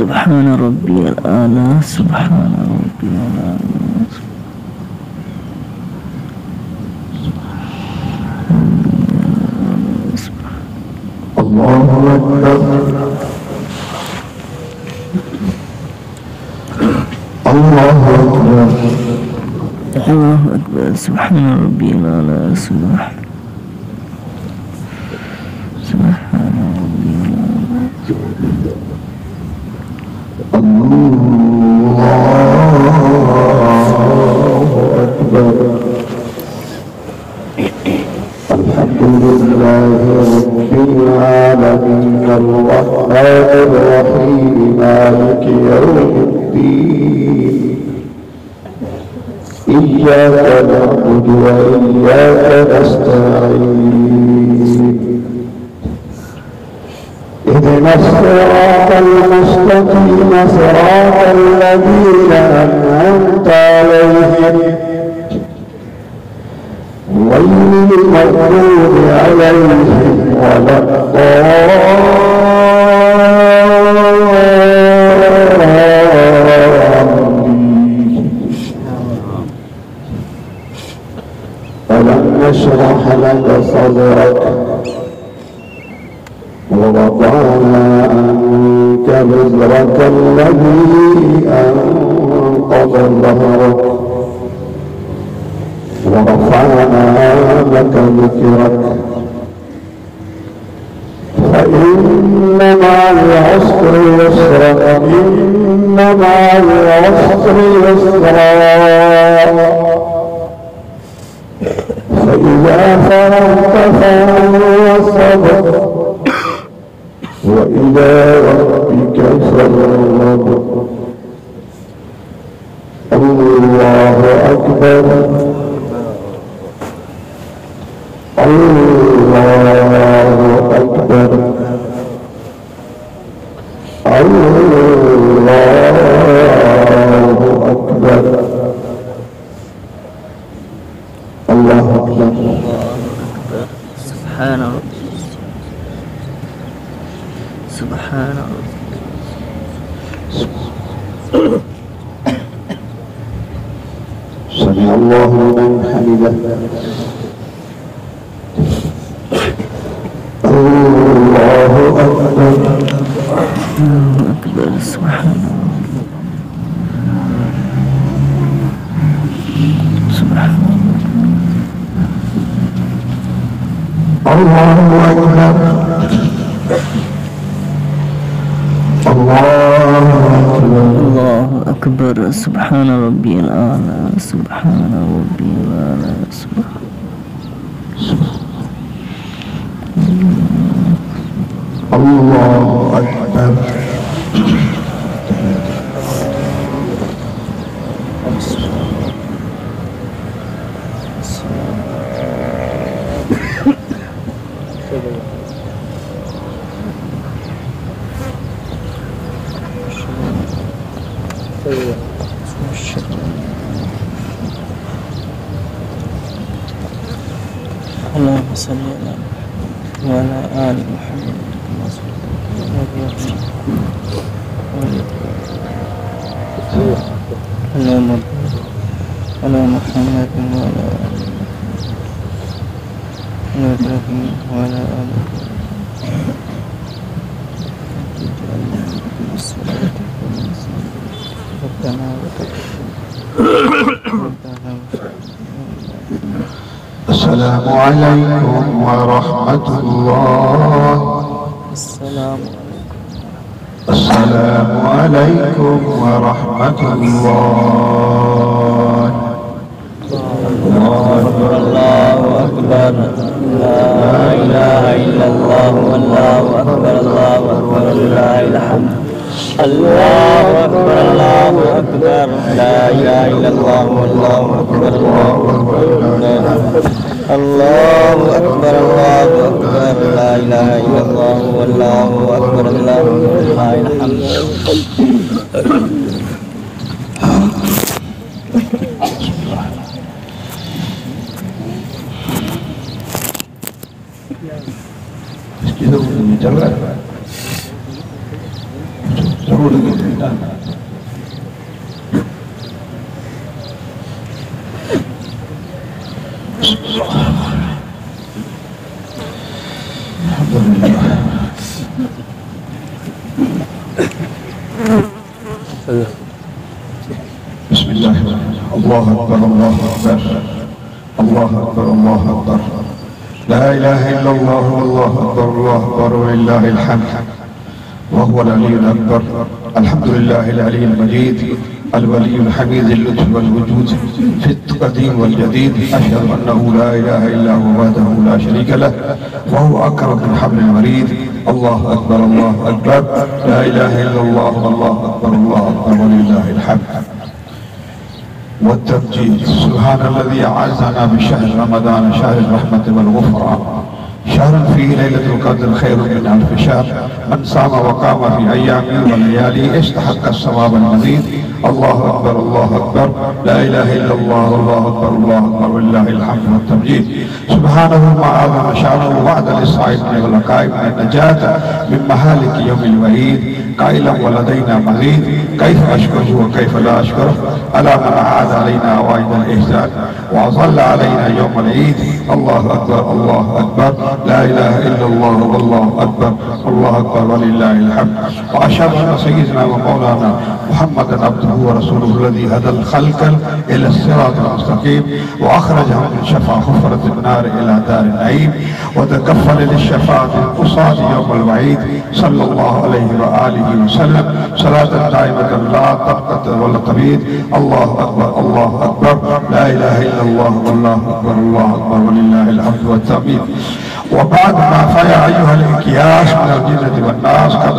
سبحان ربي الأعلى سبحان ربي الأعلى الله أكبر الله أكبر الله أكبر سبحان ربي الأعلى سبحان إياك نعبد وإياك نستعين اهدنا الصراط المستقيم صراط الذين أنعمت عليهم غير المغضوب عليهم ولا نشرح لك صدرك ووضعنا عنك وزرك الذي أنقض ظهرك ورفعنا لك ذكرك فإن مع العسر يسرا إن مع العسر يسرا فإذا فرغت فانصب وإلى ربك فارغب الله سمع الله لمن حمده. الله أكبر. الله أكبر. سبحان الله. سبحان الله. الله أكبر. الله أكبر. سبحان ربي الأعلى. سبحان ربي الأعلى. الله أكبر. اللهم صل على محمد وعلى آل محمد كما صليت اللهم بارك على محمد وعلى آل إبراهيم وعلى آل ربنا السلام عليكم ورحمة الله. السلام عليكم ورحمة الله. الله أكبر. الله أكبر. لا إله إلا الله والله أكبر. الله أكبر. لله الحمد. الله أكبر. الله أكبر. لا إله إلا الله والله أكبر. الله أكبر. الله أكبر. الله أكبر. لا إله إلا الله والله أكبر. الله لله الحمد. بسم الله. الله أكبر. الله أكبر. الله أكبر. الله أكبر. لا إله إلا الله والله أكبر. الله أكبر ولله الحمد وهو العلي الأكبر. الحمد لله العلي المجيد الولي الحميد اللطف والوجود في القديم والجديد. أشهد أنه لا إله إلا هو وحده لا شريك له وهو أقرب من حبل الوريد. الله أكبر. الله أكبر. لا إله إلا الله والله أكبر. الله أكبر ولله الحمد والتمجيد. سبحان الذي أعزنا بشهر رمضان شهر الرحمة والغفران شهر فيه ليلة القدر خير من ألف شهر. من صام وقام في أيامه ولياليه استحق الثواب المزيد. الله أكبر. الله أكبر. لا إله إلا الله والله أكبر. الله أكبر ولله الحمد والتمجيد. سبحانه ما أعظم شأنه وعد للصائمين والقائمين النجاة من مهالك يوم الوعيد قائلا ولدينا مزيد. كيف أشكره وكيف لا أشكره على من أعاد علينا أوائد الإحسان وأظل علينا يوم العيد. الله أكبر. الله أكبر. لا إله إلا الله والله أكبر. الله أكبر ولله الحمد. وأشهد أن سيدنا ومولانا محمدا عبده ورسوله الذي هدى الخلق إلى الصراط المستقيم وأخرجهم من شفا حفرة النار إلى دار النعيم وتكفل للشفاعة القصاد يوم الوعيد. صلى الله عليه وآله وسلم صلاة دائمة لا تبقى ولا تبيد. الله أكبر. الله أكبر. لا إله إلا الله والله أكبر. الله أكبر ولله الحمد والتعبيد. وبعد ما فيا أيها الإكياس من الجنة والناس قد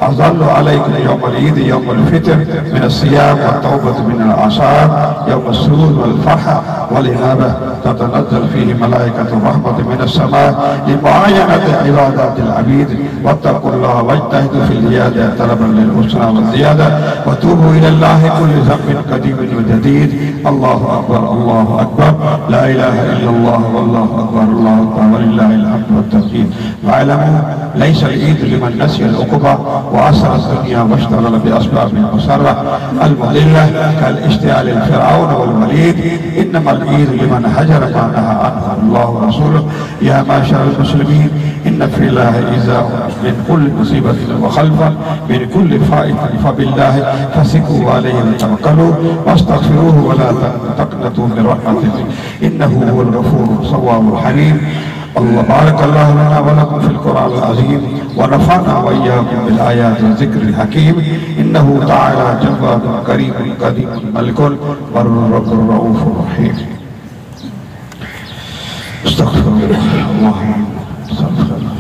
أظل عليكم يوم العيد يوم الفطر من الصيام والتوبة من الآثام يوم السرور والفرحة والإنابة تتنزل فيه ملائكة الرحمة من السماء لمعاينة عبادات العبيد. واتقوا الله واجتهدوا في الزيادة طلبا للحسنى والزيادة وتوبوا إلى الله كل ذنب قديم وجديد. الله أكبر الله أكبر لا إله إلا الله والله أكبر الله أكبر ولله الحمد والتوحيد. واعلموا ليس العيد لمن نسي العقبة وأسر الدنيا واشتغل بأسباب مسرة المضلة كالاشتعال الفرعون والوليد، إنما العيد لمن هجر ما نهى عنه الله ورسوله. يا معشر المسلمين إن في الله إزاء من كل مصيبة وخلفا من كل فائت فبالله فثقوا عليه وتوكلوا واستغفروه ولا تقنطوا من رحمته إنه هو الغفور الصواب الحليم. الله بارك الله لنا ولكم في القرآن العظيم ونفعنا وإياكم بالآيات والذكر الحكيم. إنه تعالى جواد كريم قديم ملك والرب الرؤوف الرحيم. استغفر الله اللهم استغفر الله.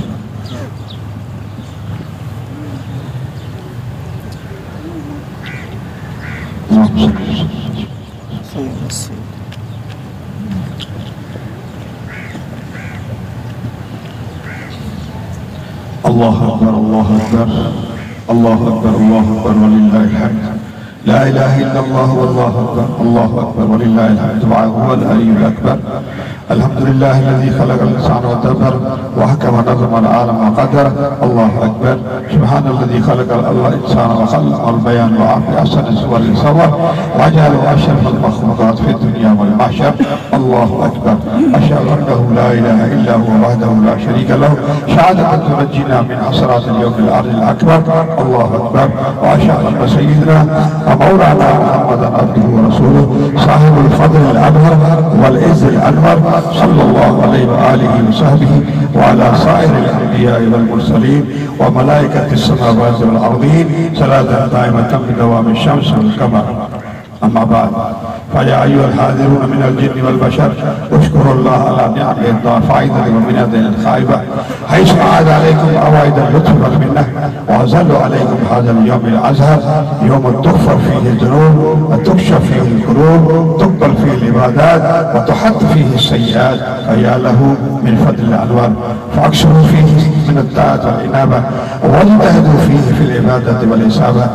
اللهم صل الله أكبر الله أكبر الله أكبر الله أكبر ولله الحمد. لا إله إلا الله والله أكبر الله أكبر ولله الحمد وهو العلي الأكبر. الحمد لله الذي خلق الإنسان ودبر وحكم نظم العالم وقدر. الله أكبر. سبحان الذي خلق الإنسان وخلق البيان وعافي أحسن صور صور وجعل أشرف المخلوقات في الدنيا والمحشر. الله أكبر. أشهد أنه لا إله إلا هو وحده لا شريك له شهادة تنجينا من حسرات اليوم الأرض الأكبر. الله أكبر. وأشهد أن سيدنا ومولانا محمدا عبده ورسوله صاحب الفضل الأبهر والعز الأنور صلى الله عليه وآله وصحبه وعلى سائر الأنبياء والمرسلين وملائكة السماوات والأرضين صلاة دائمة بدوام الشمس والقمر. أما بعد فيا أيها الحاضرون من الجن والبشر اشكروا الله على نعمه الضافعة ومنة الخائبة حيث أعاد عليكم أوائد اللطف والمنة وأزل عليكم هذا اليوم الأزهر يوم تغفر فيه الذنوب وتكشف فيه القلوب تقبل فيه العبادات وتحط فيه السيئات. فيا له من فضل الأنوار فأكثروا فيه من الطاعة والإنابة واجتهدوا فيه في العبادة والإصابة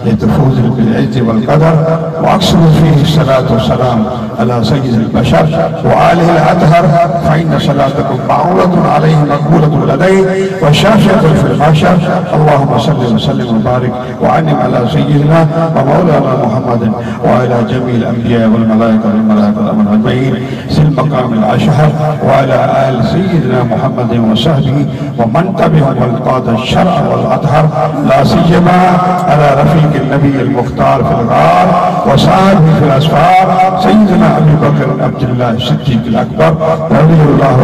لتفوزوا بالعز والقدر. وأكثروا فيه الصلاة والسلام على سيد البشر وآله الأطهر فإن صلاتكم معولة عليه مقبولة لديه وشافية في المحشر. اللهم صل وسلم وبارك وأنعم على سيدنا ومولانا محمد وعلى جميع الأنبياء والملائكة والملائكة أجمعين ذي المقام الأشهر وعلى آل سيدنا محمد وصحبه ومن تبعهم والقاد الشرع والأطهر لا سيما على رفيق النبي المختار في الغار وصحبه في الأسفار سيدنا أبي بكر عبد الله الصديق الأكبر رضي الله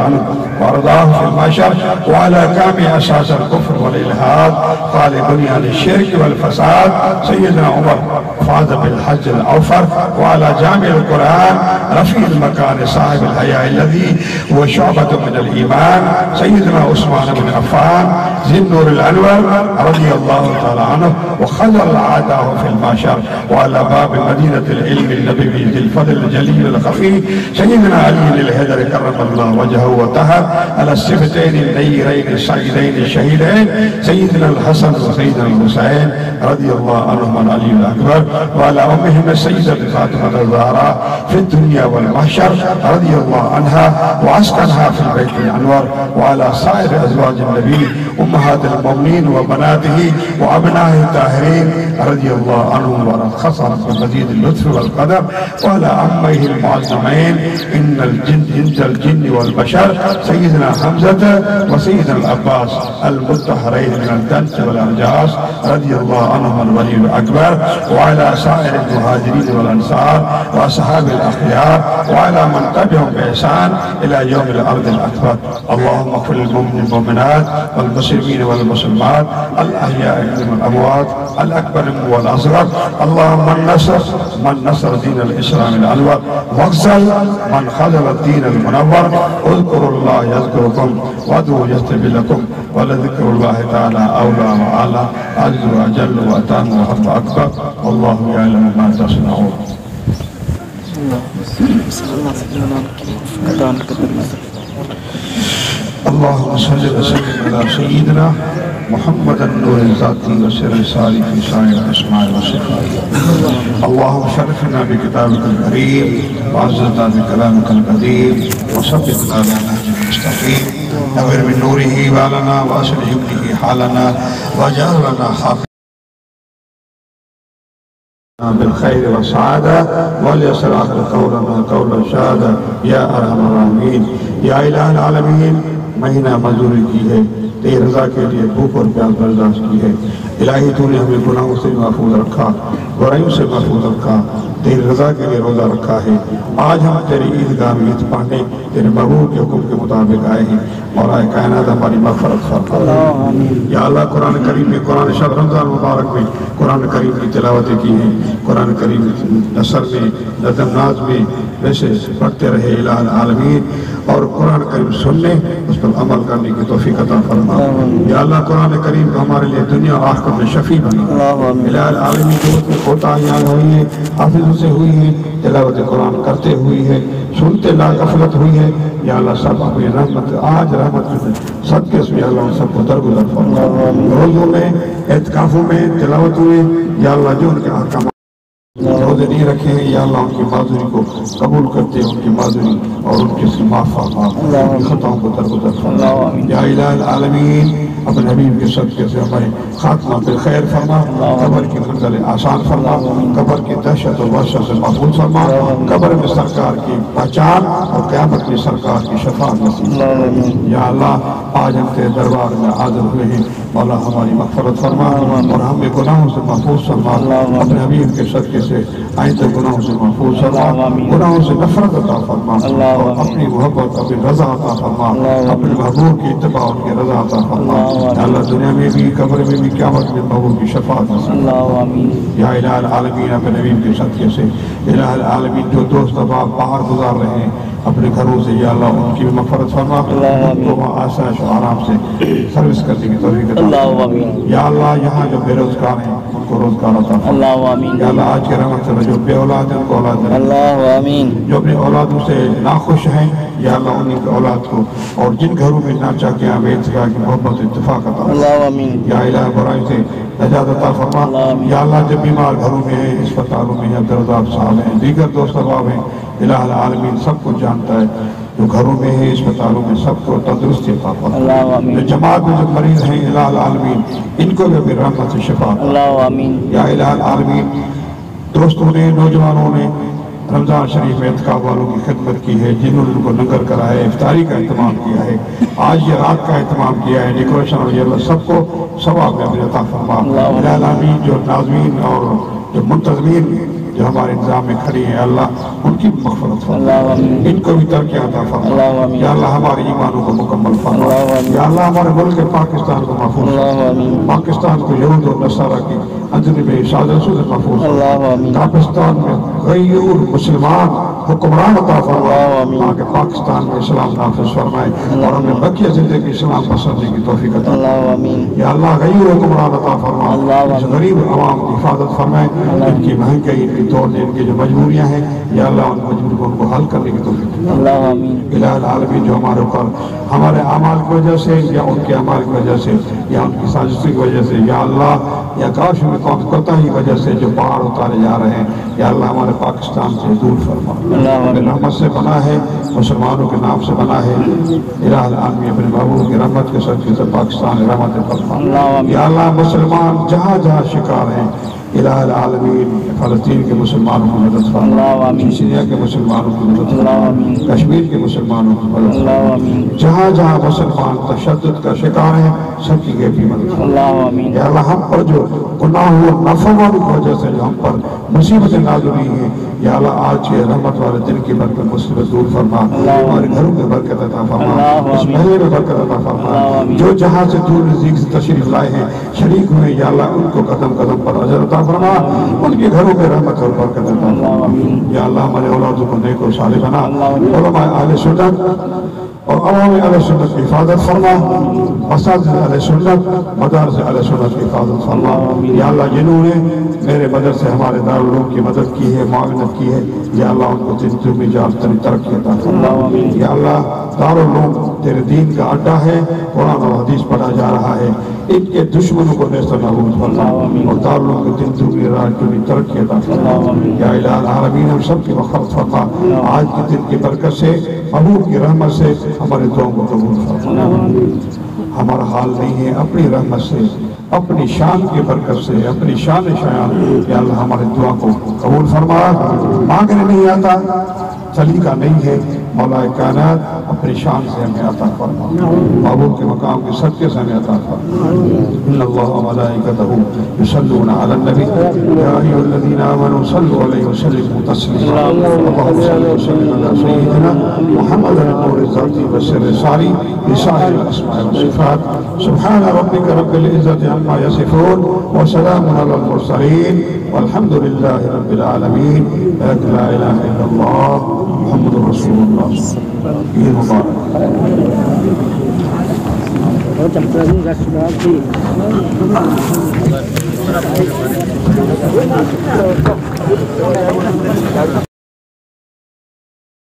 عنه وارضاه في المحشر وعلى كامل أساس الكفر والإلحاد قال بنيان الشرك والفساد سيدنا عمر فاز بالحج الأوفر وعلى جامع القرآن رفيع المكان صاحب الحياء الذي هو شعبة من الإيمان سيدنا عثمان بن عفان ذي النور الأنور رضي الله تعالى عنه وخزر الأعداء في المحشر وعلى باب مدينة العلم النبوي ذي الفضل الجليل الخفي سيدنا علي الهدر كرم الله وجهه وطهر على السفتين النيرين السعيدين الشهيدين سيدنا الحسن وسيدنا الحسين رضي الله عنهم علي الأكبر وعلى أمهم السيدة فاطمة الزهراء في الدنيا والمحشر رضي الله عنها وأسكنها في البيت الأنور وعلى سائر أزواج النبي أمهات المؤمنين وبناته وأبنائه الطاهرين رضي الله عنهم ورخصهم بمزيد اللطف والقدر وعلى عميه المعظمين إن الجن والبشر سيدنا حمزة وسيدنا العباس المطهرين من الدنس والأرجاس رضي الله عنهم الولي الأكبر وعلى سائر المهاجرين والأنصار وأصحاب الأخيار وعلى من تبعهم بإحسان إلى يوم الأرض الأكبر. اللهم اغفر للمؤمنين والمؤمنات المسلمين والمسلمات الأحياء منهم والأموات الأكبر والأصغر. اللهم من نصر دين الإسلام الأنور واخذل من خذل الدين المنور. اذكروا الله يذكركم وادعوه يستجب لكم ولذكر الله تعالى أولى وأعلى عز وجل وأتم وحق أكبر والله يعلم ما تصنعون. اللهم صل وسلم على سيدنا محمد النور الذاتي وسر الساري في سائر الاسماء والصفات. اللهم شرفنا بكتابك الكريم وعززنا بكلامك القديم وثبتنا على نهج المستقيم. نور من نوره بالنا واصلح به حالنا واجعل لنا حافظا بالخير والسعادة وليسر آخر قولنا قول الشهادة يا أرحم الراحمين. یا الہ العالمین مہینہ مزدوری کی ہے تیری رضا کے لیے بھوک اور پیاس برداشت کی ہے. الہی تو نے ہمیں گناہوں سے محفوظ رکھا برائیوں سے محفوظ رکھا تیری رضا کے لیے روزہ رکھا ہے. آج ہم تیری عیدگاہ میں عید پڑھنے تیرے محبوب کے حکم کے مطابق آئے ہیں. مولا کائنات ہماری مغفرت فرما. یا اللہ قرآن کریم میں قرآن شب رمضان مبارک میں قرآن کریم کی تلاوتیں کی ہیں. قرآن کریم نثر میں نظم ناز میں ویسے پڑھتے رہے الہ العالمین اور قرآن کریم سننے اس پر عمل کرنے کی توفیق عطا فرما. یا اللہ قرآن کریم ہمارے لیے دنیا اور آخرت میں شفیع بنی. الہ العالمین جو اس میں کوتاہیاں ہوئی ہیں حافظوں سے ہوئی ہیں تلاوت قرآن کرتے ہوئی ہے سنتے لا غفلت ہوئی ہے. یا اللہ سب اپنی رحمت آج رحمت صدقے سے یا اللہ ان سب کو درگزر فرما. روزوں میں اعتکافوں میں تلاوتوں میں یا اللہ جو ان کے احکام روزے نہیں رکھے ہیں یا اللہ ان کی معذوری کو قبول کرتے ان کی معذوری اور ان کے سے معاف فرما ان کی خطاؤں کو درگزر فرما. یا الہ العالمین اپنے حبیب کے صدقے سے ہمارے خاتمہ بالخیر فرما. قبر کی منزل آسان فرما. قبر کی دہشت و وحشت سے محفوظ فرما. قبر میں سرکار کی پہچان اور قیامت میں سرکار کی شفاعت نصیب فرما. یا اللہ آج ہم تیرے دربار میں حاضر ہوئے ہیں مولا ہماری مغفرت فرما اور ہمیں گناہوں سے محفوظ فرما. اپنے حبیب کے صدقے سے آئندہ گناہوں سے محفوظ فرما. گناہوں سے نفرت عطا فرما اور اپنی محبت اپنی رضا عطا فرما. اپنے محبوب کی اتباع ان کی رضا عطا فرما. یا اللہ دنیا میں بھی قبر میں بھی قیامت میں محبوب کی شفاعت نصیب. یا الہ العالمین اپنے حبیب کے صدقے سے الہ العالمین جو دوست احباب باہر گزار رہے ہیں اپنے گھروں سے یا اللہ ان کی بھی مغفرت فرما. ان کو وہاں آسائش و آرام سے سروس کرنے کی توفیق عطا فرما. یا اللہ یہاں جو بے روزگار ہیں ان کو روزگار عطا فرما. یا اللہ آج کے رحمت سے جو بے اولاد ہیں ان کو اولاد دے. جو اپنی اولادوں سے ناخوش ہیں یا اللہ انہیں کی اولاد کو اور جن گھروں میں ناچا کے آمیت کا کی محبت اتفاق عطا فرما. یا الہ برائی سے نجات عطا فرما. یا اللہ جب بیمار گھروں میں ہیں اسپتالوں میں عبدالرزاق صاحب ہیں دیگر دوست احباب ہیں الہ العالمین سب کو جانتا ہے جو گھروں میں ہیں اسپتالوں میں سب کو تندرستی عطا فرما. جو جماعت میں جو مریض ہیں الہ العالمین ان کو بھی اپنی رحمت سے شفا. یا الہ العالمین دوستوں نے نوجوانوں نے رمضان شریف میں اعتکاف والوں کی خدمت کی ہے جنہوں نے ان کو لنگر کرا ہے افطاری کا اہتمام کیا ہے آج یہ رات کا اہتمام کیا ہے ڈیکوریشن اور یہ سب کو ثواب میں اپنے عطا فرما. الہ العالمین جو ناظمین اور جو منتظمین جو ہمارے انتظام میں کھڑی ہیں اللہ ان کی مغفرت فرما. ان کو بھی ترقی عطا فرما. یا اللہ ہمارے ایمانوں کو مکمل فرما. یا اللہ ہمارے ملک پاکستان کو محفوظ فرما. پاکستان کو یہود و نصارہ کی اندر میں شادر سے محفوظ فرما. پاکستان میں غیر مسلمان حکمران عطا فرما تاکہ پاکستان میں اسلام نافذ فرمائے اور ہمیں بقیہ زندگی اسلام پسندنے کی توفیق عطا فرما. یا اللہ غیر حکمران عطا فرما اس غریب عوام کی حفاظت فرمائے. ان کی مہنگائی ان کی توڑنے ان کی جو مجبوریاں ہیں یا اللہ ان مجبوریوں کو حل کرنے کی توفیق عطا فرما. الہ العالمین جو ہمارے اوپر ہمارے اعمال کی وجہ سے یا ان کے اعمال کی وجہ سے یا ان کی سازشوں کی وجہ سے یا اللہ یا کاش میں کوتاہی وجہ سے جو پہاڑ اتارے جا رہے ہیں یا اللہ ہمارے پاکستان سے دور فرما. رحمت سے بنا ہے مسلمانوں کے نام سے بنا ہے الہ العالمین اپنے محبوب کی رحمت کے صدقے سے پاکستان رحمت فرما. یا اللہ مسلمان جہاں جہاں شکار ہیں الہ العالمین فلسطین کے مسلمانوں کو مدد فرما. چچنیا کے مسلمانوں کی مدد فرما، کشمیر کے مسلمانوں کی مدد فرما، جہاں جہاں مسلمان تشدد کا شکار ہیں سب کی غیبی مدد فرما۔ یا اللہ ہم پر جو گناہ و نافرمانی کی وجہ سے جو ہم پر مصیبتیں نازل ہوئی ہیں، یا اللہ آج یہ رحمت والے دن کی برکت مصیبت دور فرما، ہمارے گھروں میں برکت عطا فرما، اس محلے میں برکت عطا فرما، جو جہاں سے دور نزدیک سے تشریف لائے ہیں شریک ہوئے، یا اللہ ان کو قدم قدم پر اجر عطا فرما، ان کے گھروں میں رحمت اور برکت عطا فرما۔ یا اللہ ہمارے اولادوں کو نیک و صالح بنا، علماء اہل سنت اور عوام اہل سنت کی حفاظت فرما، مساجد اہل سنت، مدارس اہل سنت کی حفاظت فرما۔ یا اللہ جنہوں نے میرے مدد سے ہمارے دارالعلوم کی مدد کی ہے، معاونت کی ہے، یا اللہ ان کو زندگی میں جان ترقی عطا فرما۔ یا اللہ دارالعلوم تیرے دین کا اڈا ہے، قرآن و حدیث پڑھا جا رہا ہے، ان کے دشمنوں کو نیست و نابود فرما اور دارالعلوم کی زندگی راج کی ترقی عطا فرما۔ یا الہ العالمین ہم سب کی مغفرت فرما، آج کے دن کی برکت سے، محبوب کی رحمت سے ہمارے دعاؤں کو قبول فرما۔ ہمارا حال نہیں ہے، اپنی رحمت سے، اپنی شان کی برکت سے، اپنی شان شایان، یا اللہ ہمارے دعا کو قبول فرما۔ مانگنے نہیں آتا، سلیقہ نہیں ہے، مولا کائنات اپنی شان سے ہمیں عطا فرما، محبوب کے مقام کے صدقے سے ہمیں عطا فرما۔ ان اللہ و ملائکتہ یصلون علی النبی یا ایھا الذین آمنوا صلوا علیہ وسلموا تسلیما۔ اللہم صل وسلم علی سیدنا محمد النور الذاتی والسر الساری بسائر الاسماء والصفات۔ سبحان ربک رب العزۃ عما یصفون وسلام علی المرسلین والحمد للہ رب العالمین۔ لا الہ الا اللہ محمد رسول اللہ۔ یہ مبارک